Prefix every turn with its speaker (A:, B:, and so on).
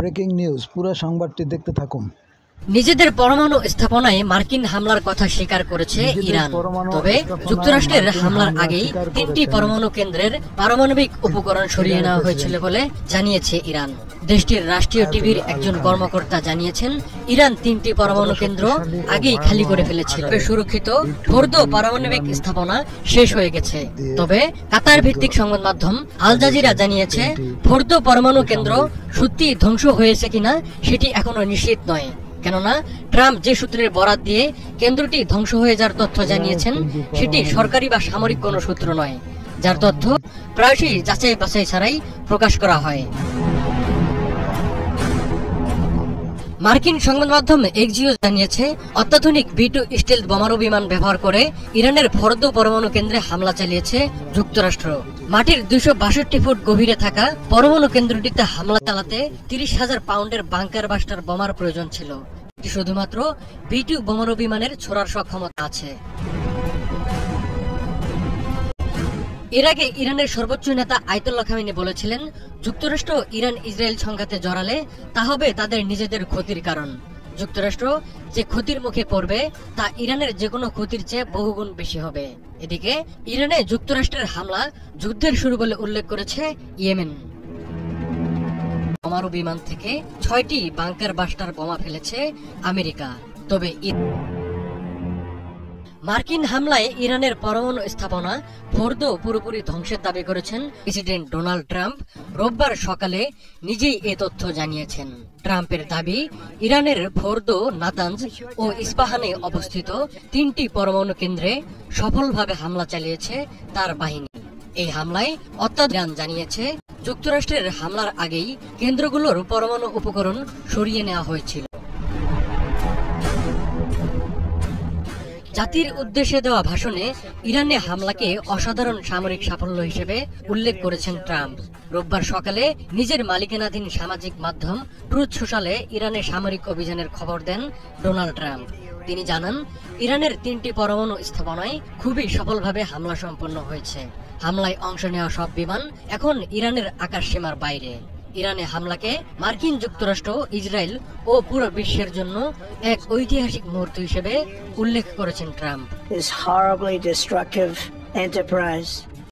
A: Breaking news, পুরো সংবাদটি দেখতে থাকুন।
B: নিজেদের পরমাণু স্থাপনায় মার্কিন হামলার কথা স্বীকার করেছে ইরান। তবে যুক্তরাষ্ট্রের হামলার আগেই 3টি পরমাণু কেন্দ্রের পারমাণবিক উপকরণ সরিয়ে নেওয়া হয়েছিল বলে জানিয়েছে ইরান। দেশটির রাষ্ট্রীয় টিভির একজন কর্মকর্তা জানিয়েছেন, ইরান 3টি পরমাণু কেন্দ্র আগেই খালি করে ফেলেছিল। সুরক্ষিত ফোর্দো পারমাণবিক স্থাপনা শেষ হয়ে গেছে। তবে কাতার ভিত্তিক সংবাদ মাধ্যম আল জাজিরা জানিয়েছে, ফোর্দো পরমাণু কেন্দ্র সত্যি ধ্বংস হয়েছে কিনা সেটি এখনো নিশ্চিত নয়। কেননা ট্রাম্প যে সূত্রের বরাত দিয়ে কেন্দ্রটি ধ্বংস হয়ে যাওয়ার তথ্য জানিয়েছেন, সেটি সরকারি বা সামরিক কোনো সূত্র নয়, যার তথ্য প্রায়শই যাচাই বাছাই ছাড়াই প্রকাশ করা হয়। মার্কিন সংবাদ মাধ্যম এক্সিওস জানিয়েছে, অত্যাধুনিক B-2 স্টেলথ বোমারু বিমান ব্যবহার করে ইরানের ফোর্দো পরমাণু কেন্দ্রে হামলা চালিয়েছে যুক্তরাষ্ট্র। মাটির 262 ফুট গভীরে থাকা পরমাণু কেন্দ্রটিতে হামলা চালাতে 30,000 পাউন্ডের বাংকার বাস্টার বোমার প্রয়োজন ছিল। শুধুমাত্র B-2 বোমারু বিমানের ছোড়ার সক্ষমতা আছে। এর আগে ইরানের সর্বোচ্চ নেতা আয়াতুল্লাহ খামেনি বলেছিলেন, যুক্তরাষ্ট্র ইরান ইসরায়েল সংঘাতে জড়ালে তা হবে তাদের নিজেদের ক্ষতির কারণ। যুক্তরাষ্ট্র যে ক্ষতির মুখে পড়বে তা ইরানের যে কোনো ক্ষতির চেয়ে বহুগুণ বেশি হবে। এদিকে ইরানে যুক্তরাষ্ট্রের হামলা যুদ্ধের শুরু বলে উল্লেখ করেছে ইয়েমেন। পরমাণু বিমান থেকে 6টি বাংকার বাস্টার বোমা ফেলেছে আমেরিকা। তবে মার্কিন হামলায় ইরানের পরমাণু স্থাপনা ফোর্দো পুরোপুরি ধ্বংসের দাবি করেছেন প্রেসিডেন্ট ডোনাল্ড ট্রাম্প। রোববার সকালে নিজেই এ তথ্য জানিয়েছেন। ট্রাম্পের দাবি, ইরানের ফোর্দো, নাতানজ ও ইস্পাহানে অবস্থিত 3টি পরমাণু কেন্দ্রে সফলভাবে হামলা চালিয়েছে তার বাহিনী। এই হামলায় ইরান জানিয়েছে, যুক্তরাষ্ট্রের হামলার আগেই কেন্দ্রগুলোর পরমাণু উপকরণ সরিয়ে নেওয়া হয়েছিল। জাতির উদ্দেশ্যে দেওয়া ভাষণে ইরানে হামলাকে অসাধারণ সামরিক সাফল্য হিসেবে উল্লেখ করেছেন ট্রাম্প। রোববার সকালে নিজের মালিকানাধীন সামাজিক মাধ্যম ট্রুথ সোশ্যালে ইরানের সামরিক অভিযানের খবর দেন ডোনাল্ড ট্রাম্প। তিনি জানান, ইরানের 3টি পরমাণু স্থাপনায় খুবই সফলভাবে হামলা সম্পন্ন হয়েছে। হামলায় অংশ নেওয়া সব বিমান এখন ইরানের আকাশ সীমার বাইরে। ইরানে হামলাকে মার্কিন যুক্তরাষ্ট্র, ইসরায়েল ও পুরো বিশ্বের জন্য এক ঐতিহাসিক মুহূর্ত হিসেবে উল্লেখ করেছেন ট্রাম্প।